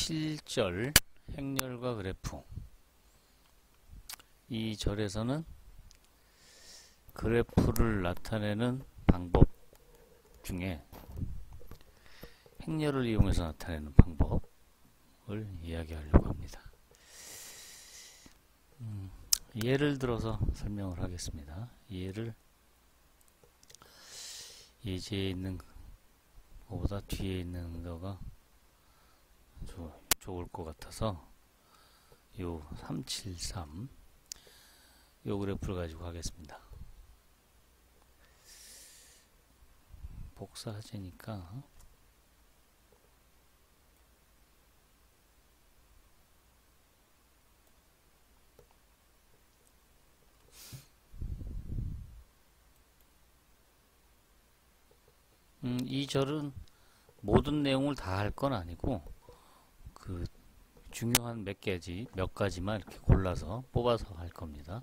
7절 행렬과 그래프. 이 절에서는 그래프를 나타내는 방법 중에 행렬을 이용해서 나타내는 방법을 이야기하려고 합니다. 예를 들어서 설명을 하겠습니다. 예를 예제에 있는 것보다 뒤에 있는 거가 좋을 것 같아서 요 373 요 그래프를 가지고 하겠습니다. 복사하자니까 이 절은 모든 내용을 다 할 건 아니고 그 중요한 몇 가지만 이렇게 골라서 뽑아서 할 겁니다.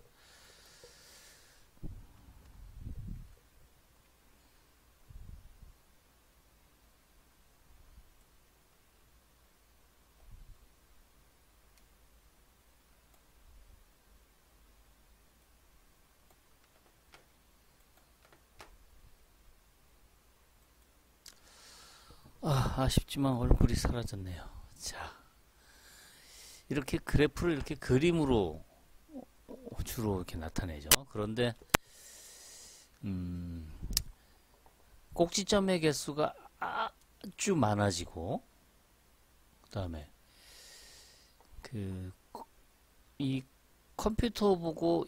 아쉽지만 얼굴이 사라졌네요. 자, 이렇게 그래프를 이렇게 그림으로 주로 이렇게 나타내죠. 그런데 꼭지점의 개수가 아주 많아지고, 그 다음에 이 컴퓨터 보고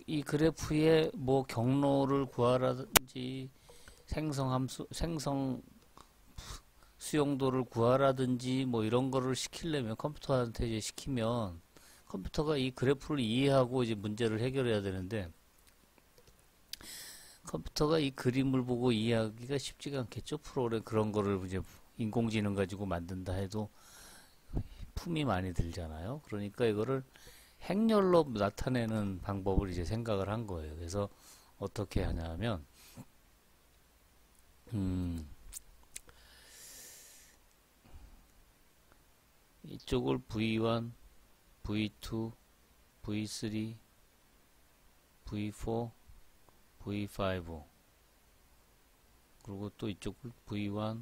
이 그래프의 뭐 경로를 구하라든지 생성 수용도를 구하라든지 뭐 이런 거를 시키려면 컴퓨터한테 이제 시키면 컴퓨터가 이 그래프를 이해하고 이제 문제를 해결해야 되는데 컴퓨터가 이 그림을 보고 이해하기가 쉽지가 않겠죠. 프로그램 그런 거를 이제 인공지능 가지고 만든다 해도 품이 많이 들잖아요. 그러니까 이거를 행렬로 나타내는 방법을 이제 생각을 한 거예요. 그래서 어떻게 하냐면 이쪽을 V1, V2, V3, V4, V5 그리고 또 이쪽을 V1,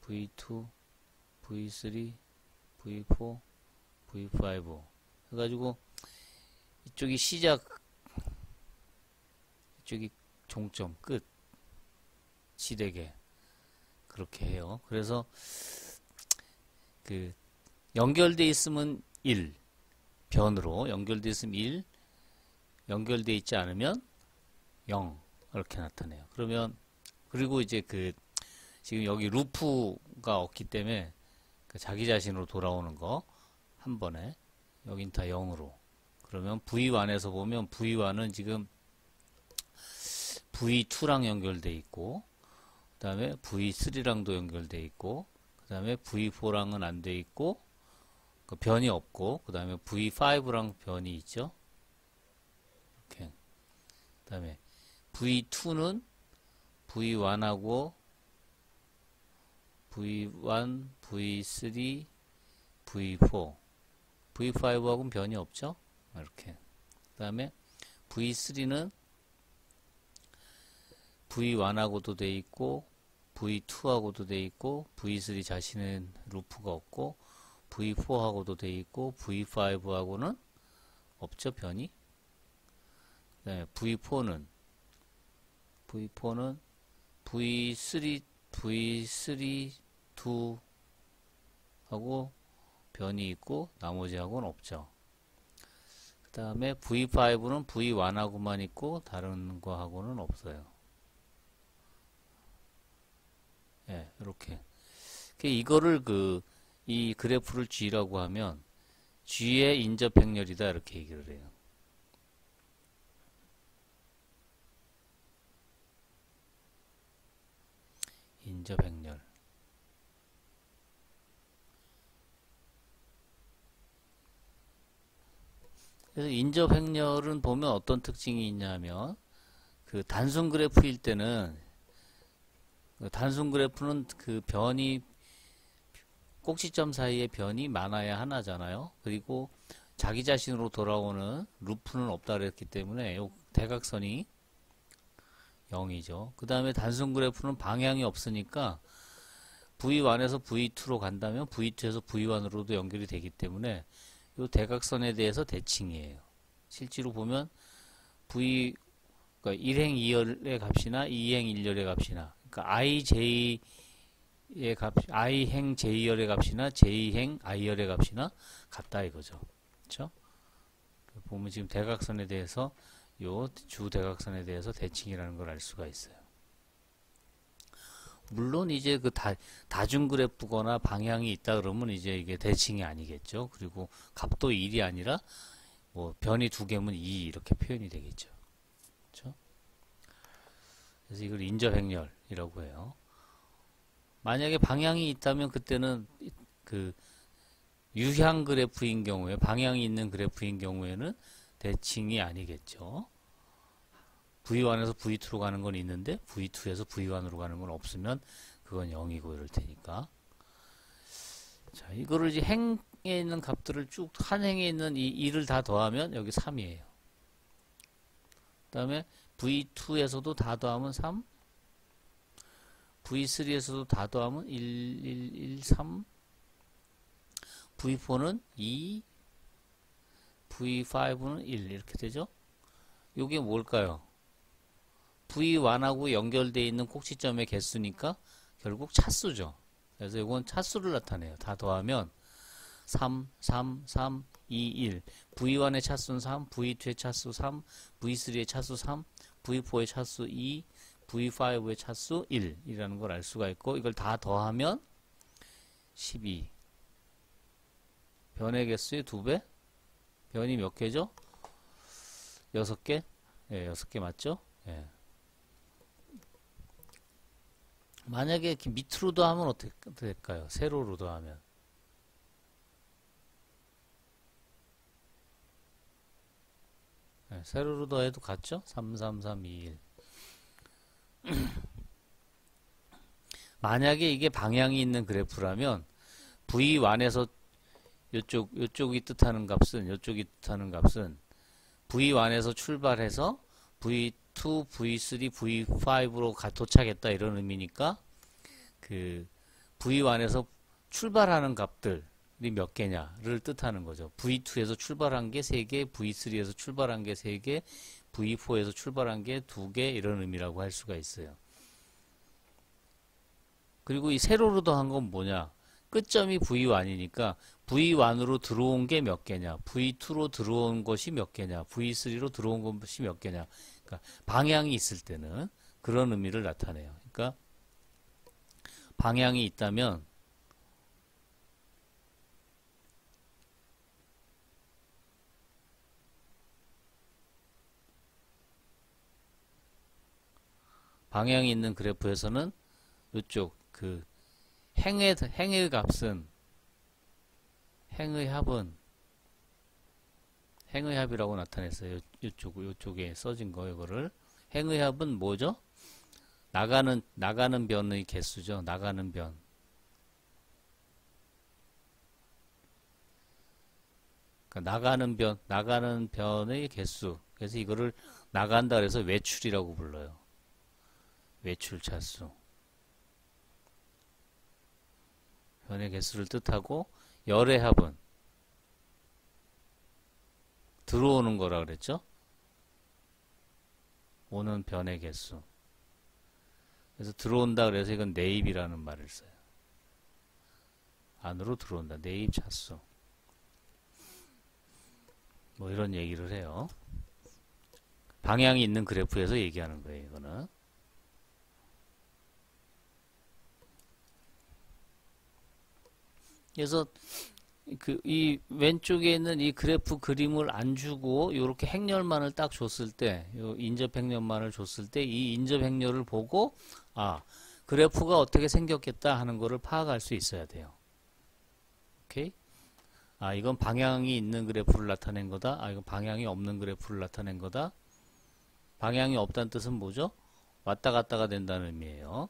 V2, V3, V4, V5 해가지고 이쪽이 시작, 이쪽이 종점, 끝 시대계 그렇게 해요. 그래서 연결돼 있으면 1 변으로 연결돼 있으면 1 연결돼 있지 않으면 0 이렇게 나타내요. 그러면 그리고 이제 지금 여기 루프가 없기 때문에 자기 자신으로 돌아오는 거 한 번에 여긴 다 0으로 그러면 V1에서 보면 V1은 지금 V2랑 연결돼 있고 그 다음에 V3랑도 연결돼 있고 그 다음에 V4랑은 안 돼 있고 변이 없고 그 다음에 V5랑 변이 있죠. 이렇게 그 다음에 V2는 V1하고 V1, V3, V4 V5하고는 변이 없죠. 이렇게 그 다음에 V3는 V1하고도 돼 있고 V2하고도 돼 있고 V3 자신은 루프가 없고 V4하고도 돼 있고 V5하고는 없죠. 변이. 네, V4는 V3 2하고 변이 있고 나머지하고는 없죠. 그 다음에 V5는 V1하고만 있고 다른 거하고는 없어요. 예, 이렇게. 이거를 이 그래프를 G라고 하면 G의 인접 행렬이다 이렇게 얘기를 해요. 인접 행렬. 그래서 인접 행렬은 보면 어떤 특징이 있냐면 단순 그래프일 때는 단순 그래프는 변이 꼭지점 사이에 변이 많아야 하나잖아요. 그리고 자기 자신으로 돌아오는 루프는 없다 그랬기 때문에 요 대각선이 0이죠. 그 다음에 단순 그래프는 방향이 없으니까 V1에서 V2로 간다면 V2에서 V1으로도 연결이 되기 때문에 이 대각선에 대해서 대칭이에요. 실제로 보면 V 그러니까 1행 2열의 값이나 2행 1열의 값이나 그러니까 IJ의 값, I행 J열의 값이나 J행 I열의 값이나 같다 이거죠. 그렇죠? 보면 지금 대각선에 대해서 요 주 대각선에 대해서 대칭이라는 걸 알 수가 있어요. 물론 이제 그 다중 그래프거나 방향이 있다 그러면 이제 이게 대칭이 아니겠죠. 그리고 값도 1이 아니라 뭐 변이 두 개면 2 이렇게 표현이 되겠죠. 그렇죠? 그래서 이걸 인접행렬이라고 해요. 만약에 방향이 있다면 그때는 그 유향 그래프인 경우에 방향이 있는 그래프인 경우에는 대칭이 아니겠죠. V1에서 V2로 가는 건 있는데 V2에서 V1으로 가는 건 없으면 그건 0이고 이럴 테니까. 자, 이거를 이제 행에 있는 값들을 쭉 한 행에 있는 이 2를 다 더하면 여기 3이에요. 그 다음에 V2에서도 다 더하면 3, V3에서도 다 더하면 1, 1, 1, 3, V4는 2, V5는 1 이렇게 되죠. 이게 뭘까요? V1하고 연결되어 있는 꼭지점의 개수니까 결국 차수죠. 그래서 이건 차수를 나타내요. 다 더하면 3, 3, 3, 2, 1. V1의 차수는 3, V2의 차수 3, V3의 차수 3, V4의 차수 2, V5의 차수 1 이라는 걸 알 수가 있고 이걸 다 더하면 12. 변의 개수의 2배? 변이 몇 개죠? 6개? 예, 6개 맞죠? 예. 만약에 이렇게 밑으로 더하면 어떻게 될까요? 세로로 더하면. 예, 세로로 더해도 같죠? 3, 3, 3, 2, 1. 만약에 이게 방향이 있는 그래프라면 V1에서 요쪽이 뜻하는 값은 V1에서 출발해서 V2, V3, V5로 도착했다 이런 의미니까 그 V1에서 출발하는 값들이 몇 개냐를 뜻하는 거죠. V2에서 출발한 게 3개, V3에서 출발한 게 3개, V4에서 출발한 게 2개 이런 의미라고 할 수가 있어요. 그리고 이 세로로 더한 건 뭐냐? 끝점이 V1이니까 V1으로 들어온 게 몇 개냐? V2로 들어온 것이 몇 개냐? V3로 들어온 것이 몇 개냐? 그러니까 방향이 있을 때는 그런 의미를 나타내요. 그러니까 방향이 있다면 방향이 있는 그래프에서는 이쪽 그 행의 값은 행의 합이라고 나타냈어요. 이쪽에 써진 거 이거를 행의 합은 뭐죠? 나가는 변의 개수죠. 나가는 변. 그러니까 나가는 변의 개수. 그래서 이거를 나간다 그래서 외출이라고 불러요. 외출 차수. 변의 개수를 뜻하고 열의 합은 들어오는 거라 그랬죠? 오는 변의 개수. 그래서 들어온다 그래서 이건 내입이라는 말을 써요. 안으로 들어온다. 내입 차수. 뭐 이런 얘기를 해요. 방향이 있는 그래프에서 얘기하는 거예요. 이거는. 그래서 이 왼쪽에 있는 이 그래프 그림을 안 주고 이렇게 행렬만을 딱 줬을 때, 요 인접 행렬만을 줬을 때 이 인접 행렬을 보고 그래프가 어떻게 생겼겠다 하는 거를 파악할 수 있어야 돼요. 오케이? 이건 방향이 있는 그래프를 나타낸 거다. 이건 방향이 없는 그래프를 나타낸 거다. 방향이 없다는 뜻은 뭐죠? 왔다 갔다가 된다는 의미예요.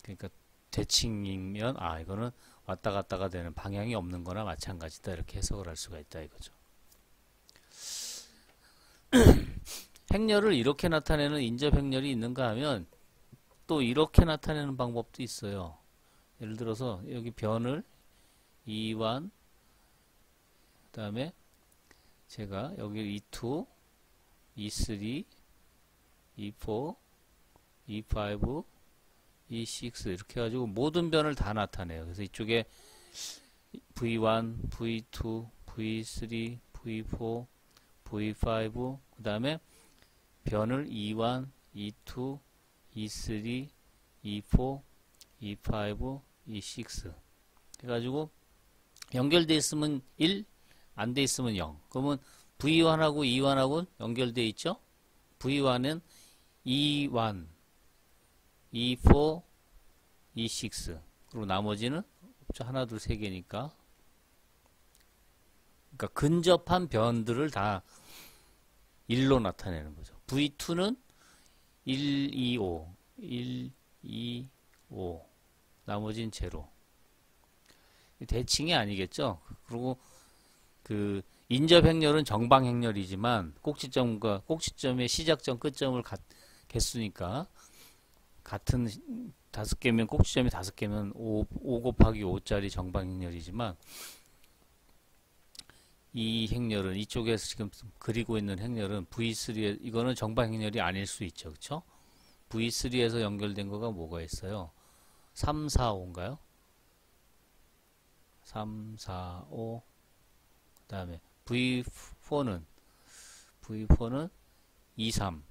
그러니까 대칭이면 이거는 왔다 갔다가 되는 방향이 없는 거나 마찬가지다 이렇게 해석을 할 수가 있다 이거죠. 행렬을 이렇게 나타내는 인접 행렬이 있는가 하면 또 이렇게 나타내는 방법도 있어요. 예를 들어서 여기 변을 E1 그 다음에 제가 여기 E2 E3 E4 E5 E6 이렇게 해가지고 모든 변을 다 나타내요. 그래서 이쪽에 V1 V2 V3 V4 V5 그 다음에 변을 E1 E2 E3 E4 E5 E6 해가지고 연결되어 있으면 1, 안 돼 있으면 0. 그러면 V1하고 E1하고 연결되어 있죠? V1은 E1, E4, E6. 그리고 나머지는 하나, 둘, 세 개니까. 그러니까 근접한 변들을 다 1로 나타내는 거죠. V2는 1, 2, 5. 1, 2, 5. 나머지는 제로. 대칭이 아니겠죠? 그리고 그 인접 행렬은 정방 행렬이지만 꼭지점과 꼭지점의 시작점, 끝점을 개수니까 같은 5개면 꼭지점이 5개면 5 곱하기 5짜리 정방 행렬이지만 이 행렬은 이쪽에서 지금 그리고 있는 행렬은 V3에 이거는 정방 행렬이 아닐 수 있죠. 그렇죠? V3에서 연결된 거가 뭐가 있어요? 3, 4, 5인가요? 3, 4, 5 그 다음에 V4는 2, 3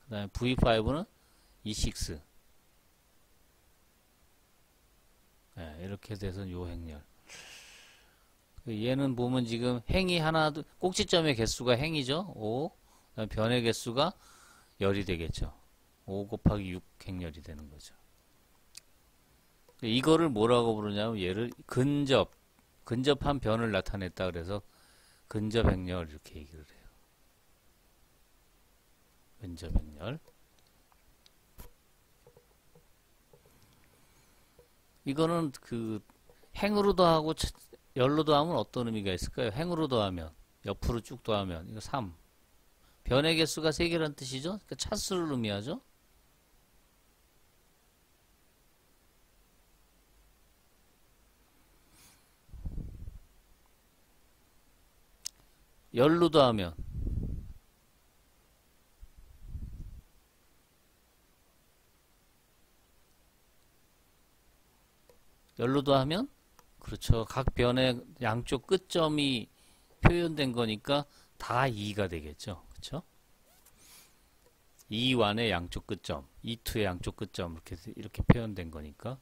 그 다음에 V5는 2, 6 네, 이렇게 돼서 요 행렬 얘는 보면 지금 행이 하나 꼭지점의 개수가 행이죠. 5 그다음 변의 개수가 열이 되겠죠. 5 곱하기 6 행렬이 되는 거죠. 이거를 뭐라고 부르냐면 얘를 근접한 변을 나타냈다 그래서 근접 행렬 이렇게 얘기를 해요. 근접 행렬. 이거는 그 행으로 더하고 열로 더하면 어떤 의미가 있을까요? 행으로 더하면 옆으로 쭉 더하면 이거 3. 변의 개수가 3개라는 뜻이죠? 그러니까 차수를 의미하죠? 열로 더하면 그렇죠. 각 변의 양쪽 끝점이 표현된 거니까 다 2가 되겠죠. 그렇죠? E1의 양쪽 끝점, E2의 양쪽 끝점 이렇게 표현된 거니까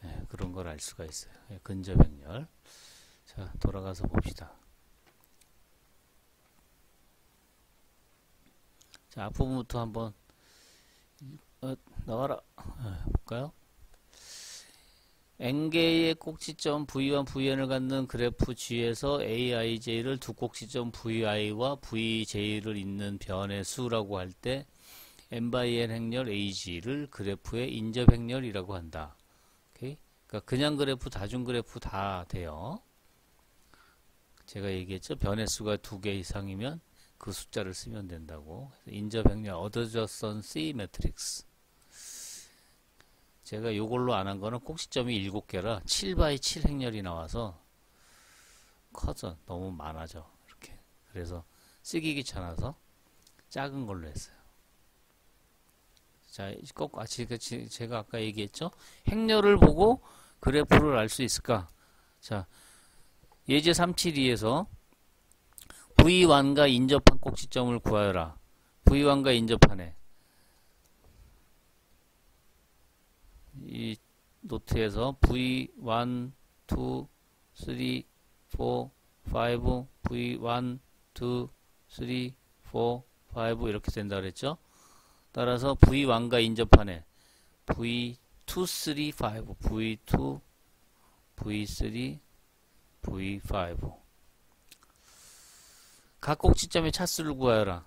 네, 그런 걸 알 수가 있어요. 근접 행렬. 자, 돌아가서 봅시다. 자, 앞부분부터 한번 나와라. 볼까요? n개의 꼭지점 v1, vn을 갖는 그래프 G에서 aij를 두 꼭지점 vi와 vj를 잇는 변의 수라고 할 때 n/n 행렬 ag를 그래프의 인접 행렬이라고 한다. 오케이? 그러니까 그냥 그래프, 다중 그래프 다 돼요. 제가 얘기했죠. 변의 수가 2개 이상이면 그 숫자를 쓰면 된다고. 인접 행렬 어드저선시 매트릭스. 제가 요걸로 안 한 거는 꼭지점이 7개라 7x7 행렬이 나와서 커져 너무 많아져 이렇게. 그래서 쓰기 귀찮아서 작은 걸로 했어요. 자, 꼭 제가 아까 얘기했죠. 행렬을 보고 그래프를 알 수 있을까? 자, 예제 372에서 V1과 인접한 꼭지점을 구하여라. V1과 인접하네. 이 노트에서 V1, 2, 3, 4, 5, V1, 2, 3, 4, 5 이렇게 된다 그랬죠? 따라서 V1과 인접하네. V2, 3, 5, V2, V3, V5. 각 꼭지점의 차수를 구하여라.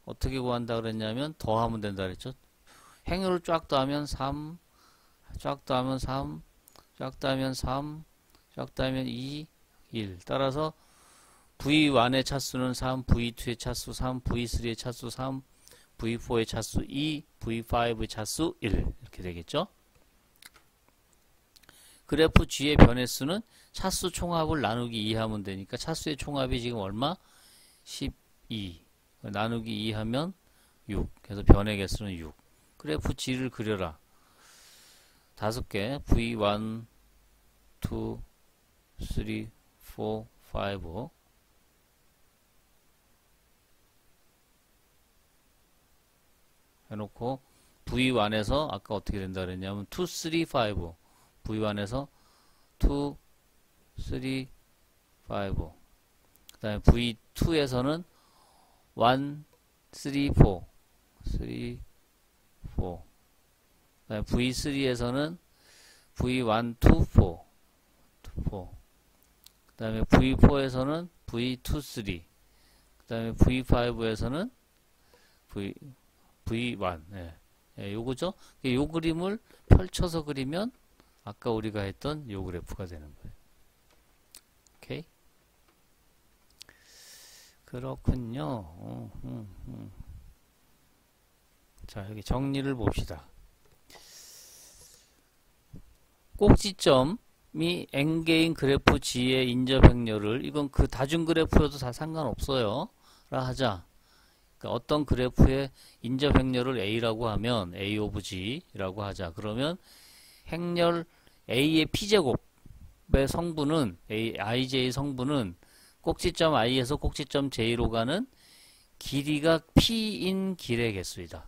어떻게 구한다 그랬냐면 더하면 된다 그랬죠. 행렬을 쫙 더하면 3, 쫙 더하면 3, 쫙 더하면 3, 쫙 더하면 2, 1. 따라서 V1의 차수는 3, V2의 차수 3, V3의 차수 3, V4의 차수 2, V5의 차수 1. 이렇게 되겠죠. 그래프 G의 변해수는 차수 총합을 나누기 2 하면 되니까 차수의 총합이 지금 얼마? 12. 나누기 2 하면 6. 그래서 변의 개수는 6. 그래프 G를 그려라. 5개 V1, 2, 3, 4, 5 해놓고 V1에서 아까 어떻게 된다 그랬냐면 2, 3, 5 V1에서 2, 3, 5 그 다음에 V2에서는 1, 3, 4 3, 4 그 다음에 V3에서는 V1, 2, 4 그 다음에 V4에서는 V2, 3 그 다음에 V5에서는 V1 예, 요거죠. 요 그림을 펼쳐서 그리면 아까 우리가 했던 요 그래프가 되는 거예요. 오케이. 그렇군요. 자, 여기 정리를 봅시다. 꼭지점이 n개인 그래프 G의 인접행렬을 이건 그 다중 그래프여도 다 상관없어요. 라 하자. 그러니까 어떤 그래프의 인접행렬을 A라고 하면 A 오브 G라고 하자. 그러면 행렬 A의 P제곱의 성분은 IJ 성분은 꼭지점 I에서 꼭지점 J로 가는 길이가 P인 길의 개수이다.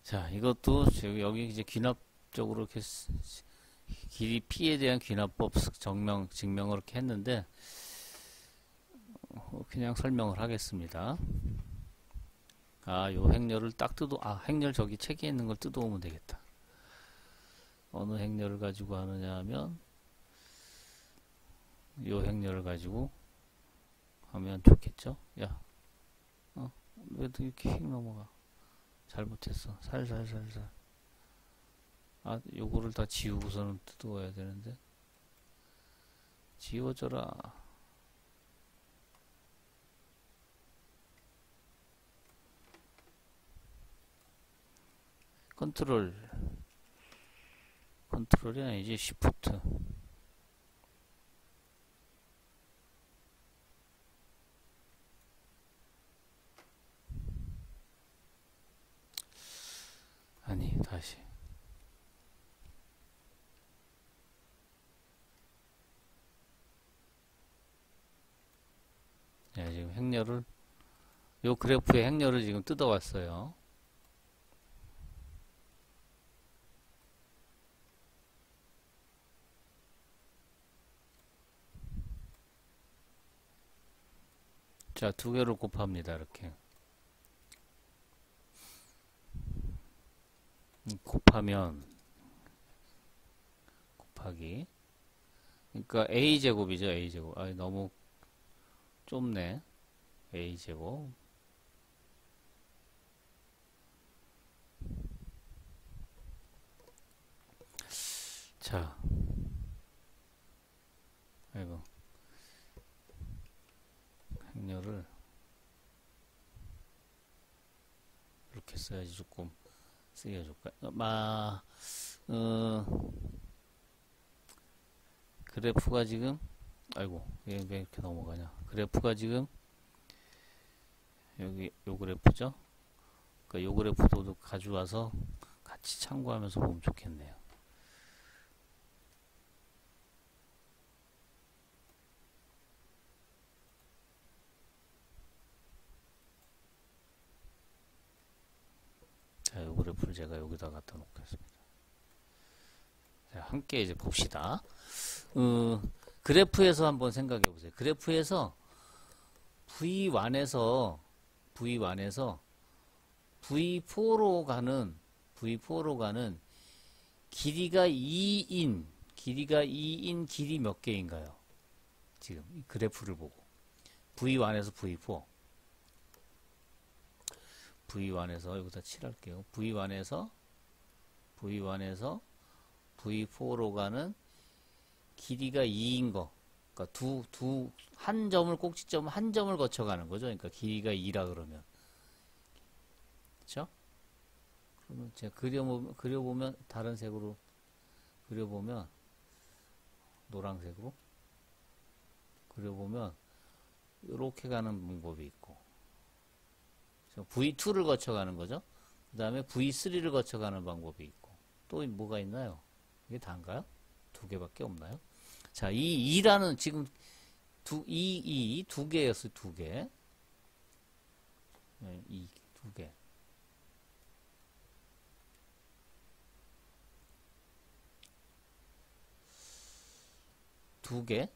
자, 이것도 여기 이제 귀납적으로 이렇게 길이 P에 대한 귀납법 증명을 이렇게 했는데 그냥 설명을 하겠습니다. 요 행렬을 딱 행렬 저기 책에 있는 걸 뜯어오면 되겠다. 어느 행렬을 가지고 하느냐 하면 요 행렬을 가지고 하면 좋겠죠. 야, 왜 이렇게 휙 넘어가? 잘못했어. 살살살살. 요거를 다 지우고서는 뜯어와야 되는데. 지워져라. 컨트롤이 아니지, 시프트. 아니, 다시. 네, 지금 행렬을, 요 그래프의 행렬을 지금 뜯어왔어요. 자, 두 개를 곱합니다. 이렇게. 곱하기. 그러니까 A제곱이죠. A제곱. 너무 좁네. A제곱. 자. 아이고. 행렬을 이렇게 써야지 조금 쓰기가 좋을까. 그래프가 지금 아이고 왜 이렇게 넘어가냐. 그래프가 지금 여기 요 그래프죠. 그러니까 요 그래프도 가져와서 같이 참고하면서 보면 좋겠네요. 자, 요 그래프를 제가 여기다 갖다 놓겠습니다. 자, 함께 이제 봅시다. 그래프에서 한번 생각해 보세요. 그래프에서 V1에서 V4로 가는 길이가 2인 길이 몇 개인가요? 지금 이 그래프를 보고 V1에서 V4 V1에서 여기다 칠할게요. V1에서 V4로 가는 길이가 2인 거. 그러니까 한 점을 꼭지점 한 점을 거쳐 가는 거죠. 그러니까 길이가 2라 그러면. 그렇죠? 그러면 제가 그려보면 다른 색으로 그려보면 노란색으로 그려보면 이렇게 가는 방법이 있고 V2를 거쳐 가는 거죠. 그 다음에 V3를 거쳐 가는 방법이 있고 또 뭐가 있나요? 이게 다인가요? 두 개밖에 없나요? 자, 이 2라는 지금 두 개였어요. 두 개. 네, 두 개. 두 개.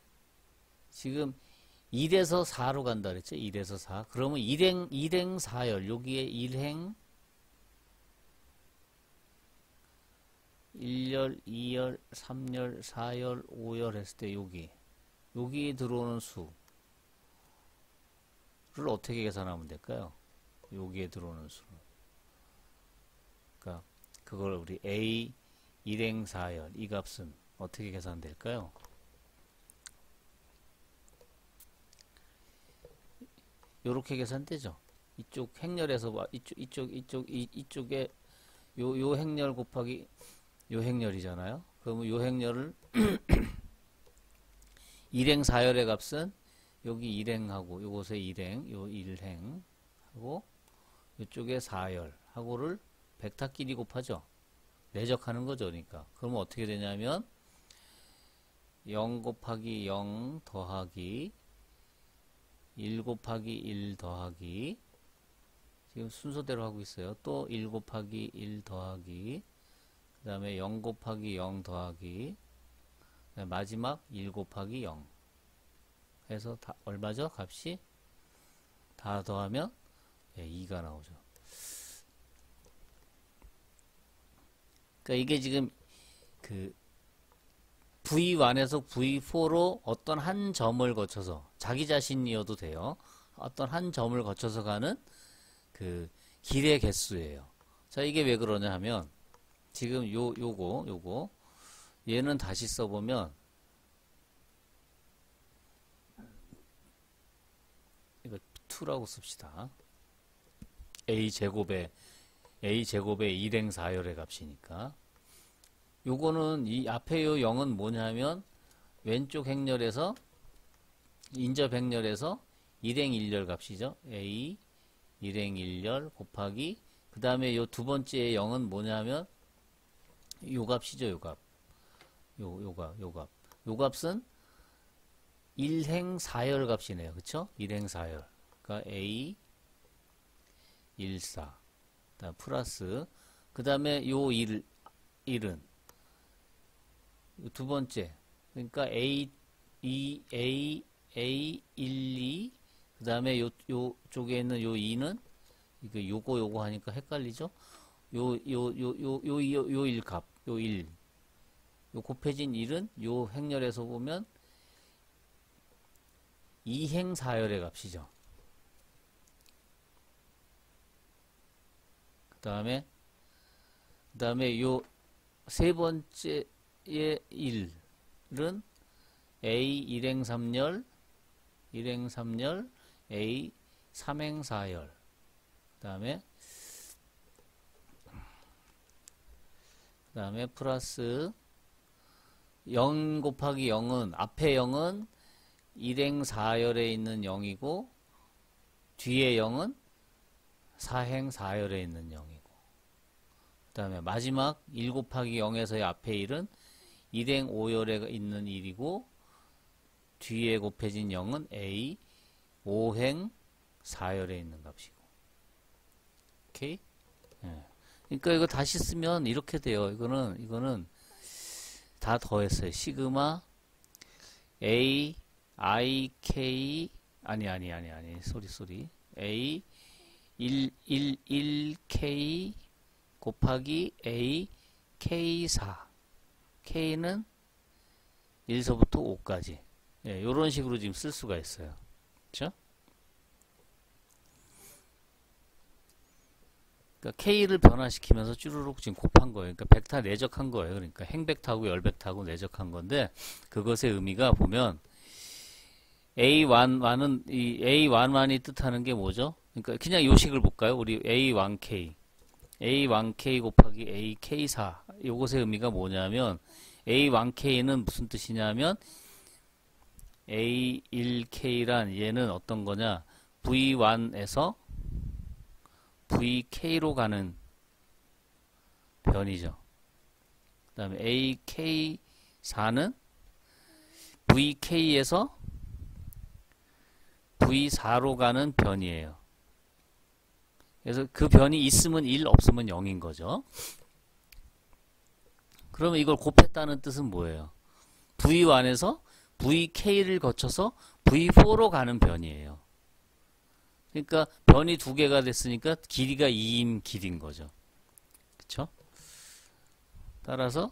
지금 1에서 4로 간다 그랬죠? 1에서 4. 그러면 일행 4열. 여기에 1행 1열, 2열, 3열, 4열, 5열 했을 때 여기 들어오는 수를 어떻게 계산하면 될까요? 여기에 들어오는 수를. 그러니까 그걸 우리 A 1행 4열 이 값은 어떻게 계산될까요? 요렇게 계산되죠. 이쪽 행렬에서 이쪽에 요 행렬 곱하기 요 행렬이잖아요. 그러면 요 행렬을 1행 4열의 값은 여기 1행하고 요곳에 1행, 요 1행 하고 요쪽에 4열 하고를 벡터끼리 곱하죠. 내적하는 거죠. 그러니까. 그러면 어떻게 되냐면 0 곱하기 0 더하기 1 곱하기 1 더하기 지금 순서대로 하고 있어요. 또 1 곱하기 1 더하기 그 다음에 0 곱하기 0 더하기 마지막 1 곱하기 0 해서 다 얼마죠? 값이 다 더하면 2가 나오죠. 그러니까 이게 지금 그 V1에서 V4로 어떤 한 점을 거쳐서 자기 자신이어도 돼요. 어떤 한 점을 거쳐서 가는 그 길의 개수예요. 자, 이게 왜 그러냐 하면 지금 요거 얘는 다시 써보면 이거 2라고 씁시다. A제곱의 1행 4열의 값이니까 요거는 이 앞에 요 0은 뭐냐면 왼쪽 행렬에서 인접 행렬에서 1행 1열 값이죠. A 1행 1열 곱하기 그 다음에 요 두 번째 0은 뭐냐면 요 값이죠. 요 값. 요 값. 요 값은 1행 4열 값이네요. 그쵸? 1행 4열. 그러니까 A 14. 그다음 플러스 그 다음에 요 1은 두 번째. 그러니까 A 1, 2 그 다음에 요 쪽에 있는 요 2는 요거 하니까 헷갈리죠? 요 1 값. 요 1. 요 곱해진 1은 요 행렬에서 보면 2행 4열의 값이죠. 그 다음에 요 세 번째의 1은 A 1행 3열, A 3행 4열. 그 다음에 플러스 0 곱하기 0은 앞에 0은 1행 4열에 있는 0이고 뒤에 0은 4행 4열에 있는 0이고 그 다음에 마지막 1 곱하기 0에서의 앞에 1은 1행 5열에 있는 1이고 뒤에 곱해진 0은 A 5행 4열에 있는 값이고 오케이? 예. 그러니까 이거 다시 쓰면 이렇게 돼요. 이거는 다 더했어요. 시그마 A I K 아니 소리 A 111K 곱하기 A K4 K는 1서부터 5까지 예, 이런 식으로 지금 쓸 수가 있어요. 그렇죠? 그러니까 K를 변화시키면서 쭈루룩 지금 곱한 거예요. 그러니까 벡터 내적한 거예요. 그러니까 행벡터하고 열벡터하고 내적한 건데 그것의 의미가 보면 A11은 이 A11이 뜻하는 게 뭐죠? 그러니까 그냥 요식을 볼까요? 우리 A1K 곱하기 AK4 요것의 의미가 뭐냐면 A1K는 무슨 뜻이냐면 A1K란 얘는 어떤 거냐? V1에서 VK로 가는 변이죠. 그 다음에 AK4는 VK에서 V4로 가는 변이에요. 그래서 그 변이 있으면 1, 없으면 0인 거죠. 그러면 이걸 곱했다는 뜻은 뭐예요? V1에서 VK를 거쳐서 V4로 가는 변이에요. 그러니까 변이 두 개가 됐으니까 길이가 2인 길인 거죠. 그쵸? 따라서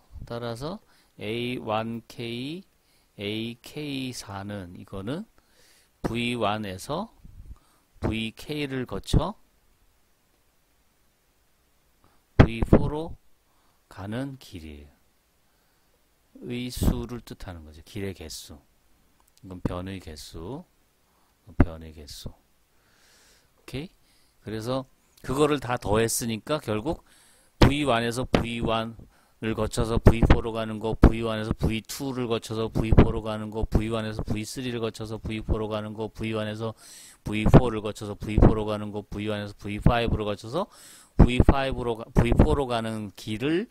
A1K, AK4는 이거는 V1에서 VK를 거쳐 V4로 가는 길이에요. 의 수를 뜻하는 거죠. 길의 개수. 이건 변의 개수. 오케이? 그래서 그거를 다 더했으니까 결국 V1에서 V1을 거쳐서 V4로 가는 거, V1에서 V2를 거쳐서 V4로 가는 거, V1에서 V3를 거쳐서 V4로 가는 거, V1에서 V4를 거쳐서 V4로 가는 거, V1에서 V5로 거쳐서 V4로 가는 길을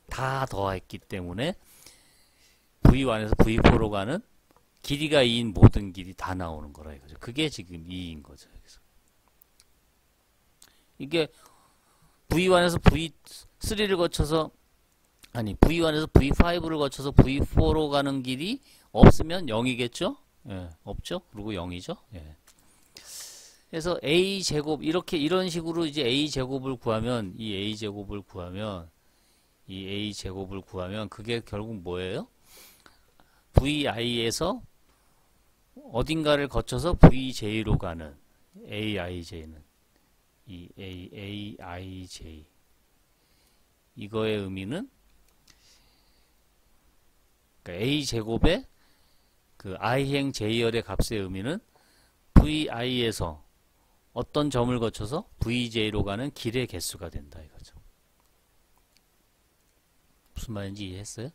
다 더했기 때문에 V1에서 V4로 가는 길이가 2인 모든 길이 다 나오는 거라 이거죠. 그게 지금 2인 거죠. 여기서. 이게 V1에서 V3를 거쳐서 V1에서 V5를 거쳐서 V4로 가는 길이 없으면 0이겠죠? 예, 없죠? 그리고 0이죠? 예. 그래서 A제곱 이런 식으로 이제 A제곱을 구하면 이 A제곱을 구하면 그게 결국 뭐예요? VI에서 어딘가를 거쳐서 VJ로 가는 AIJ는 이 AIJ 이거의 의미는 그러니까 A제곱의 그 I행 J열의 값의 의미는 VI에서 어떤 점을 거쳐서 VJ로 가는 길의 개수가 된다 이거죠. 무슨 말인지 이해했어요?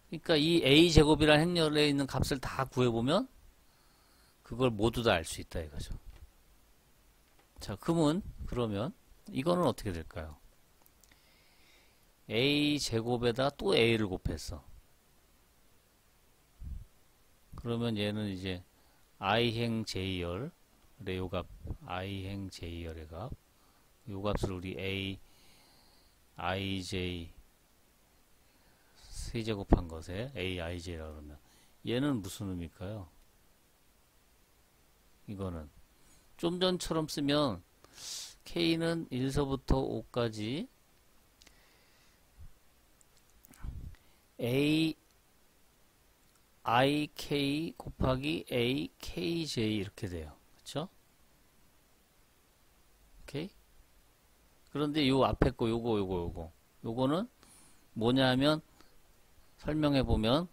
그러니까 이 A제곱이라는 행렬에 있는 값을 다 구해보면 그걸 모두 다 알 수 있다 이거죠. 자, 그러면 이거는 어떻게 될까요? A제곱에다 또 A를 곱했어. 그러면 얘는 이제 I행 J열의 요 값, I행 J열의 값, 요 값을 우리 A, IJ 세제곱한 것에 AIJ라 그러면 얘는 무슨 의미일까요? 이거는 좀 전처럼 쓰면 K는 1서부터 5까지 A IK 곱하기 AKJ 이렇게 돼요. 그쵸? 오케이? 그런데 요 앞에 거 요거는 뭐냐면 설명해 보면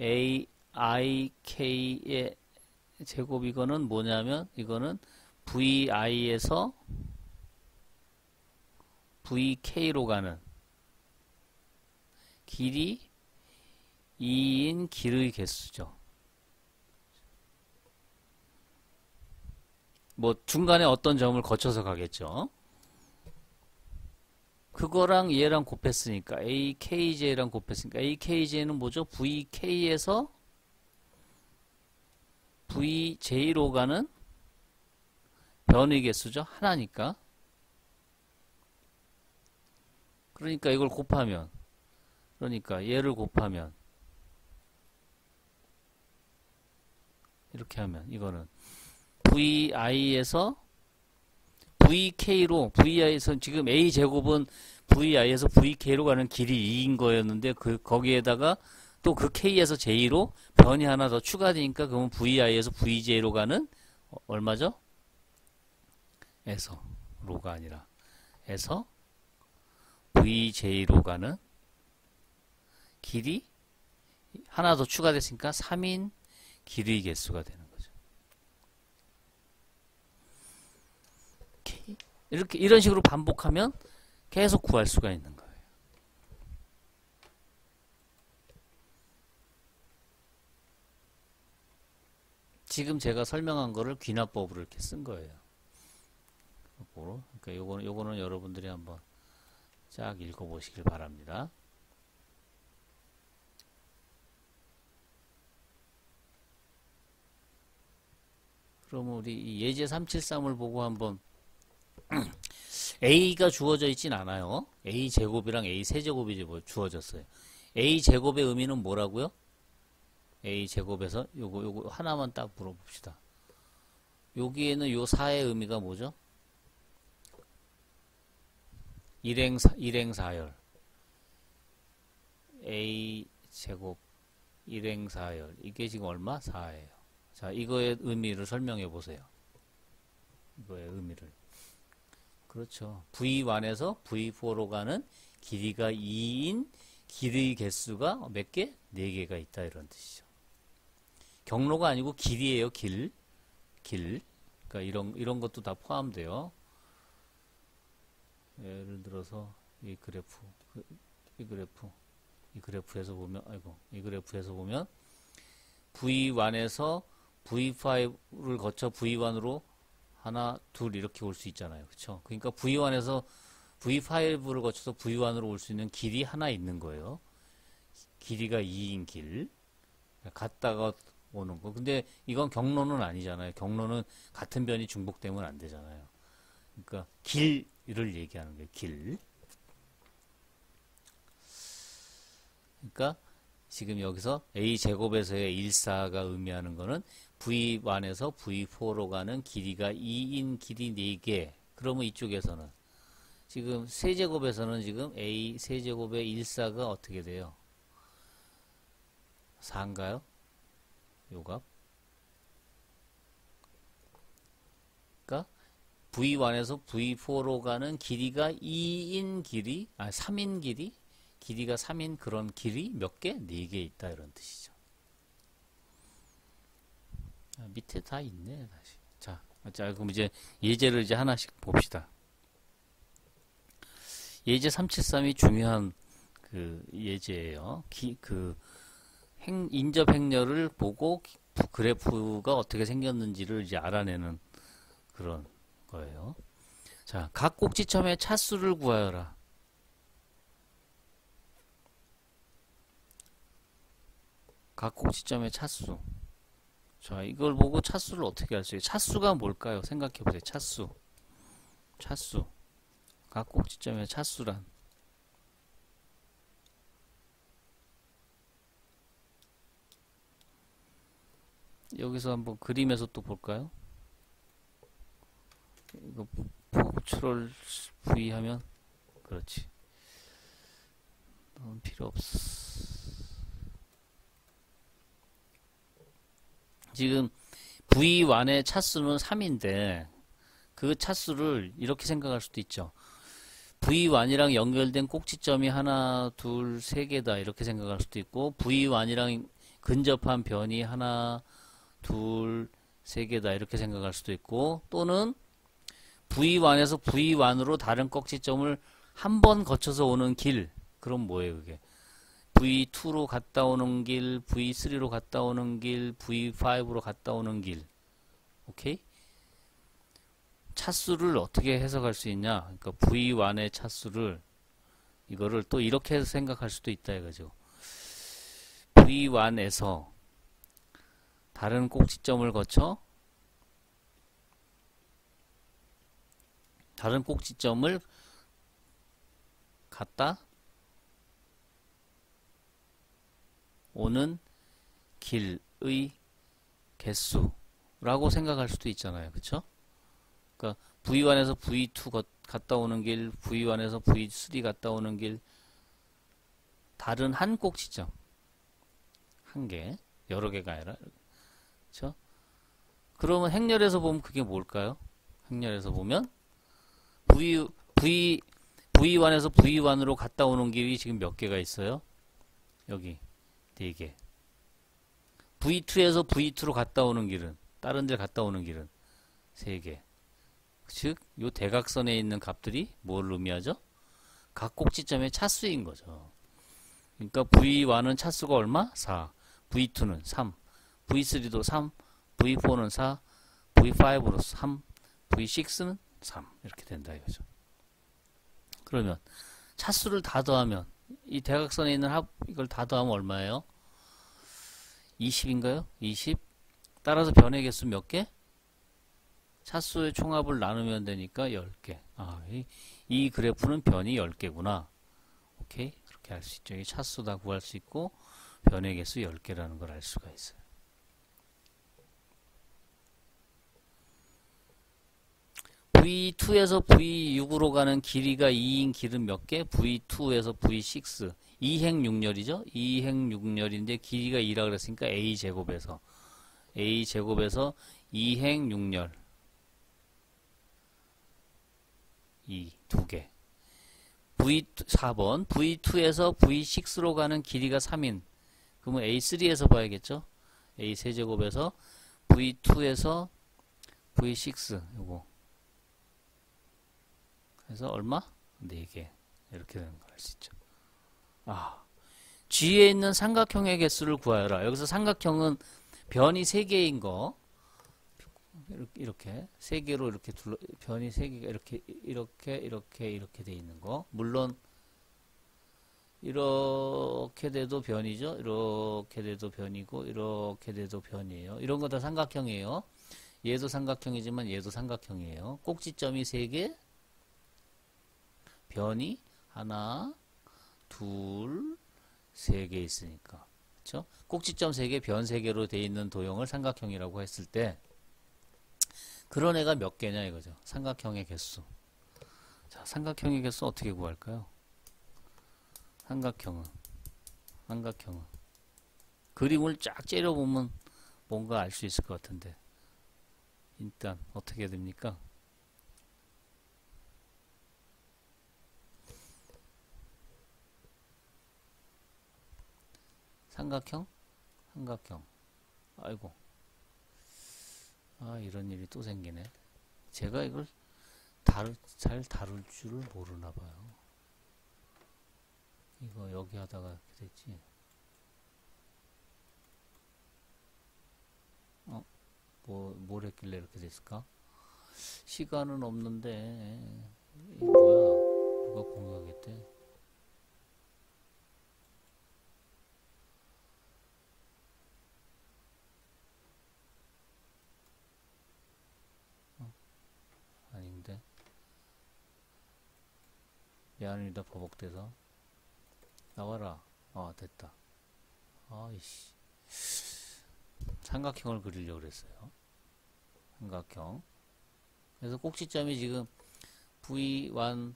AIK의 제곱 이거는 뭐냐면 이거는 VI에서 VK로 가는 길이 2인 길의 개수죠. 뭐 중간에 어떤 점을 거쳐서 가겠죠. 그거랑 얘랑 곱했으니까 AKJ랑 곱했으니까 AKJ는 뭐죠? VK에서 VJ로 가는 변의 개수죠. 하나니까. 그러니까 이걸 곱하면 그러니까 얘를 곱하면 이렇게 하면 이거는 VI에서 VK로, VI에서 지금 A제곱은 VI에서 VK로 가는 길이 2인 거였는데, 거기에다가 또 그 K에서 J로 변이 하나 더 추가되니까, 그러면 VI에서 VJ로 가는, 얼마죠? 에서, 로가 아니라, 에서 VJ로 가는 길이 하나 더 추가됐으니까 3인 길이 개수가 되는 거죠. 이렇게 이런 식으로 반복하면 계속 구할 수가 있는 거예요. 지금 제가 설명한 거를 귀납법으로 이렇게 쓴 거예요. 그러니까 요거는 여러분들이 한번 쫙 읽어보시길 바랍니다. 그러면 우리 이 예제 373을 보고 한번 A가 주어져 있진 않아요. A제곱이랑 A 세제곱이 주어졌어요. A제곱의 의미는 뭐라고요? A제곱에서 요거 하나만 딱 물어봅시다. 여기에는 요 4의 의미가 뭐죠? 일행사열. A제곱 일행사열. 이게 지금 얼마? 4예요. 자, 이거의 의미를 설명해 보세요. 이거의 의미를. 그렇죠. V1에서 V4로 가는 길이가 2인 길의 개수가 몇 개? 4개가 있다 이런 뜻이죠. 경로가 아니고 길이에요. 길. 그러니까 이런 것도 다 포함돼요. 예를 들어서 이 그래프에서 보면 이 그래프에서 보면 V1에서 V5를 거쳐 V1으로 하나, 둘 이렇게 올 수 있잖아요. 그렇죠? 그러니까 V1에서 V5를 거쳐서 V1으로 올 수 있는 길이 하나 있는 거예요. 길이가 2인 길. 갔다가 오는 거. 근데 이건 경로는 아니잖아요. 경로는 같은 변이 중복되면 안 되잖아요. 그러니까 길을 얘기하는 거예요. 길. 그러니까 지금 여기서 A제곱에서의 1사가 의미하는 거는 V1에서 V4로 가는 길이가 2인 길이 4개. 그러면 이쪽에서는 지금 세제곱에서는 지금 A 세제곱의 1사가 어떻게 돼요? 4인가요? 요 값. 그러니까 V1에서 V4로 가는 길이가 2인 길이, 3인 길이, 길이가 3인 그런 길이 몇 개? 4개 있다 이런 뜻이죠. 밑에 다 있네 다시. 자 그럼 이제 예제를 이제 하나씩 봅시다. 예제 373이 중요한 그 예제예요. 인접 행렬을 보고 그래프가 어떻게 생겼는지를 이제 알아내는 그런 거예요. 자, 각 꼭지점의 차수를 구하여라. 각 꼭지점의 차수. 자, 이걸 보고 차수를 어떻게 할 수 있어요? 차수가 뭘까요? 생각해 보세요. 차수. 각 꼭지점의 차수란. 여기서 한번 그림에서 또 볼까요? 이거 컨트롤 V 하면 그렇지. 넌 필요 없어. 지금 V1의 차수는 3인데 그 차수를 이렇게 생각할 수도 있죠. V1이랑 연결된 꼭지점이 하나, 둘, 세 개다 이렇게 생각할 수도 있고 V1이랑 근접한 변이 하나, 둘, 세 개다 이렇게 생각할 수도 있고 또는 V1에서 V1으로 다른 꼭지점을 한 번 거쳐서 오는 길. 그럼 뭐예요 그게? V2로 갔다 오는 길, V3로 갔다 오는 길, V5로 갔다 오는 길. 오케이? 차수를 어떻게 해석할 수 있냐? 그러니까 V1의 차수를 이거를 또 이렇게 생각할 수도 있다 이거죠. V1에서 다른 꼭지점을 거쳐 다른 꼭지점을 갔다 오는 길의 개수 라고 생각할 수도 있잖아요. 그쵸? 그러니까 V1에서 V2 갔다 오는 길, V1에서 V3 갔다 오는 길, 다른 한 꼭지점. 한 개. 여러 개가 아니라. 그쵸? 그러면 행렬에서 보면 그게 뭘까요? 행렬에서 보면 V1에서 V1으로 갔다 오는 길이 지금 몇 개가 있어요? 여기 4개. V2에서 V2로 갔다 오는 길은, 다른 데 갔다 오는 길은 3개. 즉, 요 대각선에 있는 값들이 뭘 의미하죠? 각 꼭지점의 차수인 거죠. 그러니까 V1은 차수가 얼마? 4. V2는 3. V3도 3. V4는 4. V5로 3. V6는 3. 이렇게 된다 이거죠. 그러면 차수를 다 더하면 이 대각선에 있는 이걸 다 더하면 얼마예요? 20인가요? 20? 따라서 변의 개수 몇 개? 차수의 총합을 나누면 되니까 10개. 아, 이 그래프는 변이 10개구나. 오케이? 그렇게 알 수 있죠. 이 차수 다 구할 수 있고 변의 개수 10개라는 걸 알 수가 있어요. V2에서 V6으로 가는 길이가 2인 길은 몇 개? V2에서 V6. 2행 6열이죠? 2행 6열인데 길이가 2라 그랬으니까 A제곱에서 2행 6열 2, 2개. 4번 V2에서 V6로 가는 길이가 3인. 그러면 A3에서 봐야겠죠? A 세제곱에서 V2에서 V6 요거. 그래서 얼마? 4개. 이렇게 되는 걸 알 수 있죠. 아, G에 있는 삼각형의 개수를 구하여라. 여기서 삼각형은 변이 3개인 거. 이렇게 3개로 이렇게 변이 3개가 이렇게 돼 있는 거. 물론 이렇게 돼도 변이죠. 이렇게 돼도 변이고 이렇게 돼도 변이에요. 이런 거 다 삼각형이에요. 얘도 삼각형이지만 얘도 삼각형이에요. 꼭지점이 3개, 변이 하나, 둘, 3개 있으니까. 그렇죠? 꼭지점 3개, 변 3개로 돼 있는 도형을 삼각형이라고 했을 때 그런 애가 몇 개냐 이거죠. 삼각형의 개수. 자, 삼각형의 개수 어떻게 구할까요? 삼각형은 그림을 쫙 째려보면 뭔가 알 수 있을 것 같은데 일단 어떻게 됩니까? 삼각형? 아이고. 아, 이런 일이 또 생기네. 제가 이걸 잘 다룰 줄을 모르나 봐요. 이거 여기 하다가 이렇게 됐지. 뭘 했길래 이렇게 됐을까? 시간은 없는데, 이게 뭐야? 누가 공유하겠대? 아닌데. 미안합니다, 버벅대서. 나와라. 됐다. 아이씨. 삼각형을 그리려고 그랬어요. 삼각형. 그래서 꼭지점이 지금 V1,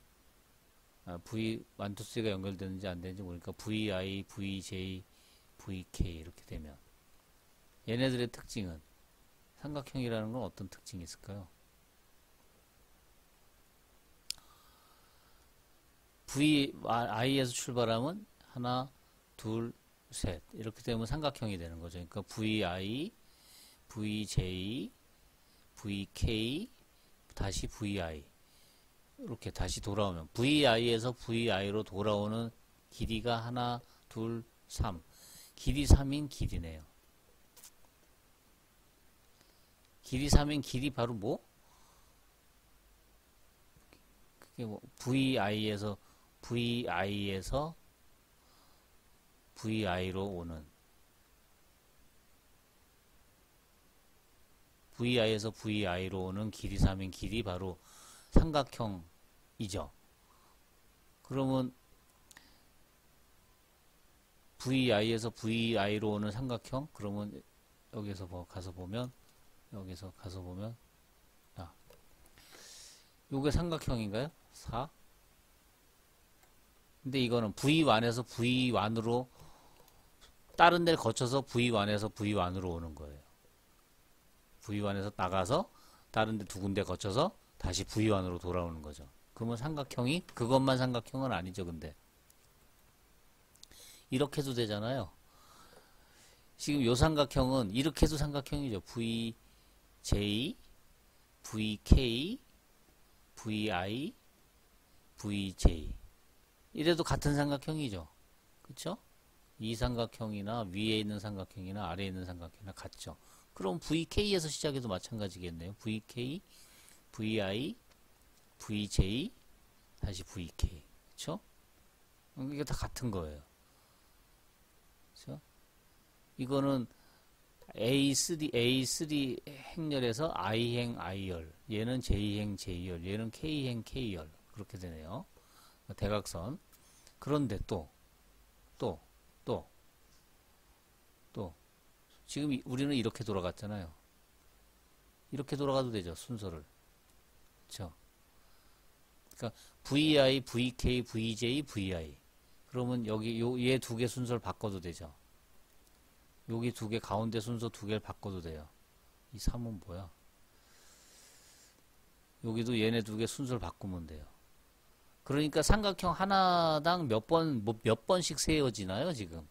V1, 2, 3가 연결되는지 안 되는지 모르니까 VI, VJ, VK 이렇게 되면 얘네들의 특징은 삼각형이라는 건 어떤 특징이 있을까요? VI에서 출발하면 하나, 둘, 셋 이렇게 되면 삼각형이 되는 거죠. 그러니까 VI, VJ, VK, 다시 VI 이렇게 다시 돌아오면 VI에서 VI로 돌아오는 길이가 하나, 둘, 3 길이 3인 길이네요. 길이 3인 길이 바로 뭐? 그게 뭐 VI에서 VI로 오는 VI에서 VI로 오는 길이 3인 길이 바로 삼각형이죠. 그러면 VI에서 VI로 오는 삼각형 그러면 여기서 가서 보면 여기서 가서 보면 요게 삼각형인가요? 4. 근데 이거는 V1에서 V1으로 다른 데를 거쳐서 V1에서 V1으로 오는 거예요. V1에서 나가서 다른 데 두 군데 거쳐서 다시 V1으로 돌아오는 거죠. 그러면 삼각형이 그것만 삼각형은 아니죠. 근데 이렇게 해도 되잖아요. 지금 요 삼각형은 이렇게 해도 삼각형이죠. VJ, VK, VI, VJ 이래도 같은 삼각형이죠. 그쵸? 이 삼각형이나 위에 있는 삼각형이나 아래에 있는 삼각형이나 같죠. 그럼 VK에서 시작해도 마찬가지겠네요. VK, VI, VJ, 다시 VK. 그쵸? 이게 다 같은 거예요. 그쵸? 이거는 A3 행렬에서 I행 I열, 얘는 J행 J열, 얘는 K행 K열. 그렇게 되네요. 대각선. 그런데 또 지금 우리는 이렇게 돌아갔잖아요. 이렇게 돌아가도 되죠. 순서를. 그쵸? 그러니까 VI, VK, VJ, VI. 그러면 여기 얘 두 개 순서를 바꿔도 되죠. 여기 두 개 가운데 순서 두 개를 바꿔도 돼요. 이 3은 뭐야? 여기도 얘네 두 개 순서를 바꾸면 돼요. 그러니까 삼각형 하나당 몇 번씩 세워지나요, 지금?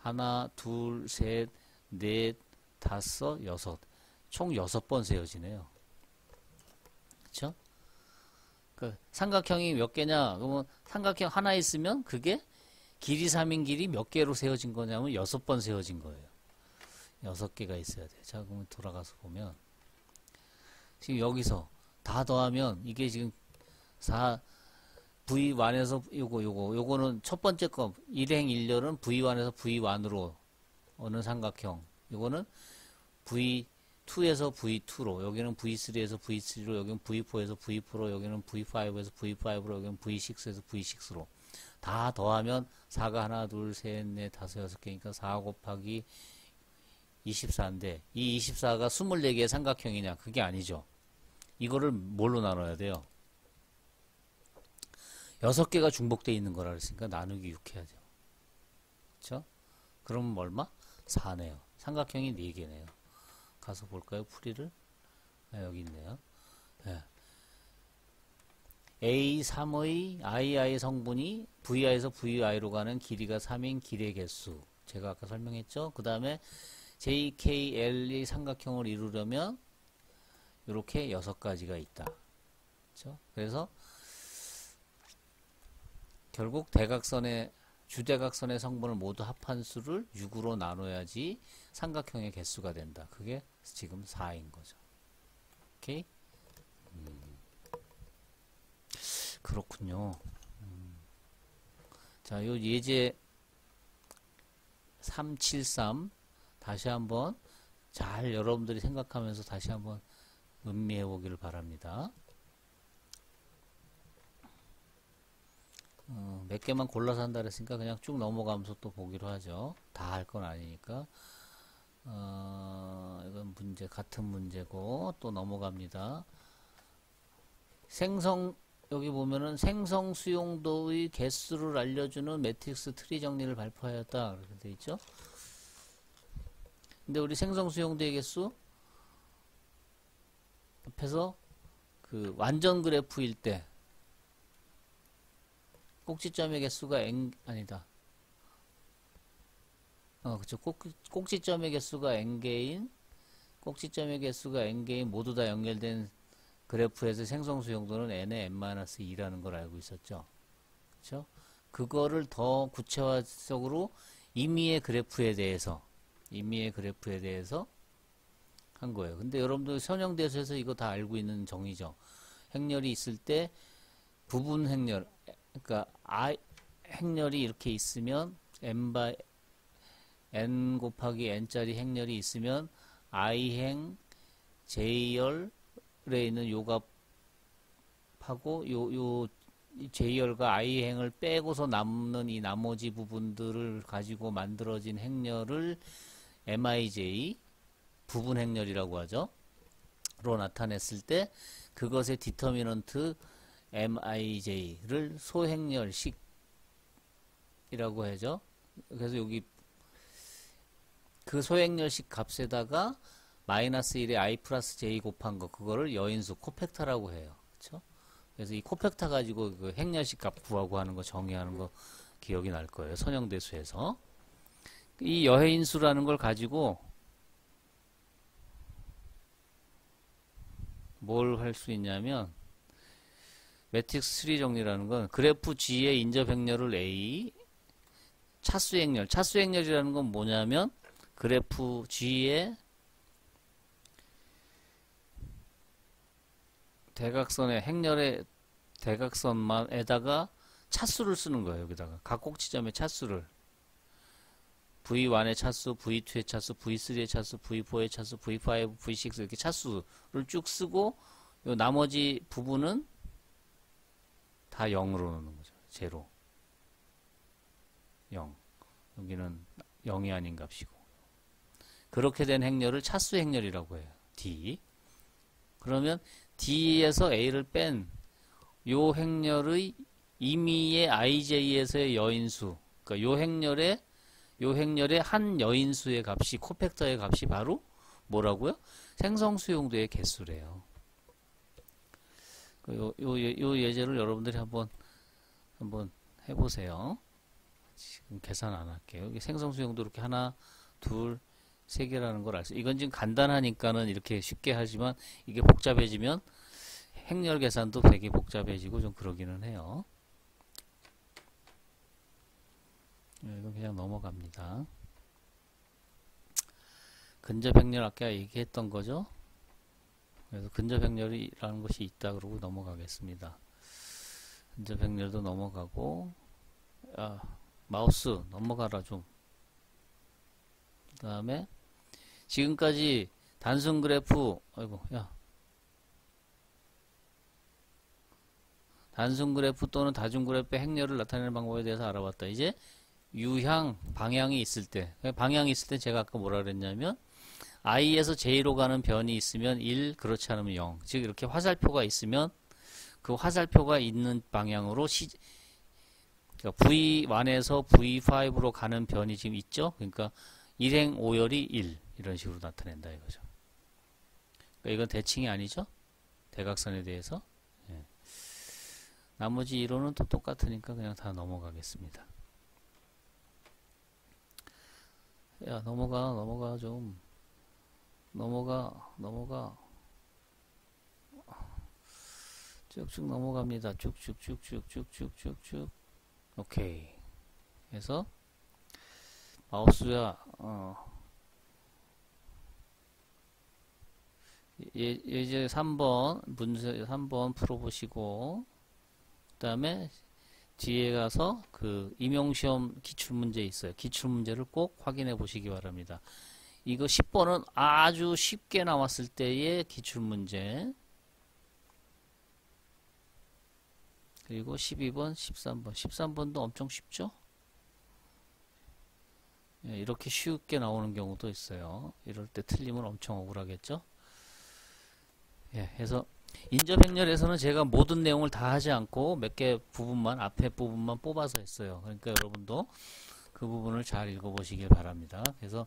하나, 둘, 셋, 넷, 다섯, 여섯. 총 6번 세워지네요. 그쵸? 그 삼각형이 몇 개냐? 그러면 삼각형 하나 있으면 그게 길이 3인 길이 몇 개로 세워진 거냐면 6번 세워진 거예요. 6개가 있어야 돼요. 자, 그러면 돌아가서 보면 지금 여기서 다 더하면 이게 지금 V1에서 요거는 첫 번째 거 1행 1열은 V1에서 V1으로 오는 삼각형. 요거는 V2에서 V2로, 여기는 V3에서 V3로, 여기는 V4에서 V4로, 여기는 V5에서 V5로, 여기는 V6에서 V6로. 다 더하면 4가 하나, 둘, 셋, 넷, 다섯, 여섯 개니까 4 곱하기 24인데 이 24가 24개의 삼각형이냐? 그게 아니죠. 이거를 뭘로 나눠야 돼요? 6개가 중복되어 있는 거라 그랬으니까 나누기 6 해야죠. 그쵸? 그럼 얼마? 4네요. 삼각형이 4개네요. 가서 볼까요? 풀이를? 네, 여기 있네요. 네. A3의 II 성분이 VI에서 VI로 가는 길이가 3인 길의 개수. 제가 아까 설명했죠? 그 다음에 JKL의 삼각형을 이루려면 이렇게 6가지가 있다. 그렇죠? 그래서 결국 주대각선의 성분을 모두 합한 수를 6으로 나눠야지 삼각형의 개수가 된다. 그게 지금 4인 거죠. 오케이? 그렇군요. 자, 요 예제 373 다시 한번 잘 여러분들이 생각하면서 다시 한번 음미해 보기를 바랍니다. 몇 개만 골라서 한다 그랬으니까 그냥 쭉 넘어가면서 또 보기로 하죠. 다 할 건 아니니까. 이건 같은 문제고 또 넘어갑니다. 여기 보면은 생성 수용도의 개수를 알려주는 매트릭스 트리 정리를 발표하였다. 그렇게 돼 있죠. 근데 우리 생성 수용도의 개수 앞에서 그 완전 그래프일 때 꼭지점의 개수가 아니다. 그쵸. 꼭지점의 개수가 n개인, 꼭지점의 개수가 n개인 모두 다 연결된 그래프에서 생성 수용도는 n의 n-2라는 걸 알고 있었죠. 그쵸? 그거를 더 구체화적으로 임의의 그래프에 대해서 한 거예요. 근데 여러분들 선형대수에서 이거 다 알고 있는 정의죠. 행렬이 있을 때 부분 행렬, 그러니까 행렬이 이렇게 있으면 n 곱하기 n짜리 행렬이 있으면 i행 j열에 있는 요 값하고 요 j열과 i행을 빼고서 남는 이 나머지 부분들을 가지고 만들어진 행렬을 mij 부분 행렬이라고 하죠. 로 나타냈을 때 그것의 디터미넌트 mij를 소행렬식이라고 하죠. 그래서 여기 그 소행렬식 값에다가 마이너스 1에 i 플러스 j 곱한 거 그거를 여인수 코팩터라고 해요. 그렇죠? 그래서 이 코팩터 가지고 그 행렬식 값 구하고 하는 거 정의하는 거 기억이 날 거예요. 선형대수에서. 이 여인수라는 걸 가지고 뭘 할 수 있냐면 매트릭스 3 정리라는 건 그래프 G의 인접 행렬을 A 차수 행렬 차수 행렬이라는 건 뭐냐면 그래프 G의 대각선의 행렬의 대각선만에다가 차수를 쓰는 거예요. 여기다가 각 꼭지점의 차수를 V1의 차수, V2의 차수, V3의 차수, V4의 차수, V5, V6 이렇게 차수를 쭉 쓰고 요 나머지 부분은 다 0으로 넣는 거죠. 제로 0 여기는 0이 아닌 값이고 그렇게 된 행렬을 차수 행렬이라고 해요. D 그러면 D에서 A를 뺀 요 행렬의 임의의 IJ에서의 여인수 그러니까 요 행렬의 한 여인수의 값이 코팩터의 값이 바로 뭐라고요? 생성수용도의 개수래요. 요 예제를 여러분들이 한번 해보세요. 지금 계산 안 할게요. 여기 생성수용도 이렇게 하나, 둘, 세 개라는 걸 알 수. 이건 지금 간단하니까는 이렇게 쉽게 하지만 이게 복잡해지면 행렬 계산도 되게 복잡해지고 좀 그러기는 해요. 이건 그냥 넘어갑니다. 근접 행렬 아까 얘기했던 거죠. 그래서 근접 행렬이라는 것이 있다 그러고 넘어가겠습니다. 근접 행렬도 넘어가고 마우스 넘어가라 좀. 그 다음에 지금까지 단순 그래프 단순 그래프 또는 다중 그래프의 행렬을 나타내는 방법에 대해서 알아봤다. 이제 유향 방향이 있을 때 제가 아까 뭐라 그랬냐면 i에서 j로 가는 변이 있으면 1 그렇지 않으면 0 즉 이렇게 화살표가 있으면 그 화살표가 있는 방향으로 그러니까 V1에서 V5로 가는 변이 지금 있죠. 그러니까 1행 5열이 1 이런 식으로 나타낸다 이거죠. 그러니까 이건 대칭이 아니죠. 대각선에 대해서 나머지 이론은 또 똑같으니까 그냥 다 넘어가겠습니다. 야 넘어가 좀 넘어가 쭉쭉 넘어갑니다. 쭉쭉쭉쭉쭉쭉쭉 오케이 해서 마우스야 이제 3번 문제 3번 풀어보시고 그 다음에 뒤에 가서 그 임용시험 기출문제 있어요. 기출문제를 꼭 확인해 보시기 바랍니다. 이거 10번은 아주 쉽게 나왔을 때의 기출문제 그리고 12번, 13번 13번도 엄청 쉽죠? 이렇게 쉽게 나오는 경우도 있어요. 이럴 때 틀리면 엄청 억울하겠죠? 해서 인접 행렬에서는 제가 모든 내용을 다 하지 않고 몇 개 부분만 앞에 부분만 뽑아서 했어요. 그러니까 여러분도 그 부분을 잘 읽어보시길 바랍니다. 그래서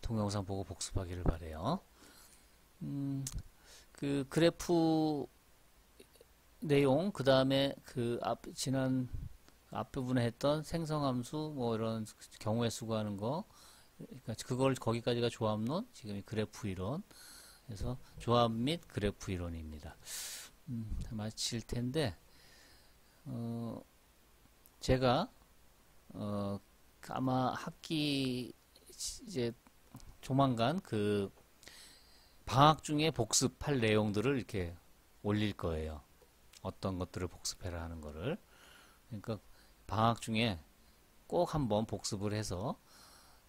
동영상 보고 복습하기를 바래요. 그 그래프 내용 그 다음에 그 지난 앞부분에 했던 생성함수 뭐 이런 경우의 수거하는 거 그러니까 그걸 거기까지가 조합론 지금 그래프 이론 그래서 조합 및 그래프 이론입니다. 마칠 텐데 제가 아마 학기 이제 조만간 그 방학 중에 복습할 내용들을 이렇게 올릴 거예요. 어떤 것들을 복습해라 하는 거를. 그러니까 방학 중에 꼭 한번 복습을 해서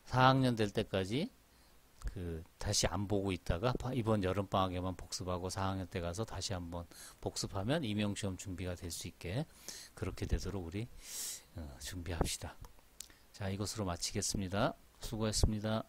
4학년 될 때까지 다시 안 보고 있다가 이번 여름방학에만 복습하고 4학년 때 가서 다시 한번 복습하면 임용시험 준비가 될 수 있게 그렇게 되도록 우리 준비합시다. 자, 이것으로 마치겠습니다. 수고했습니다.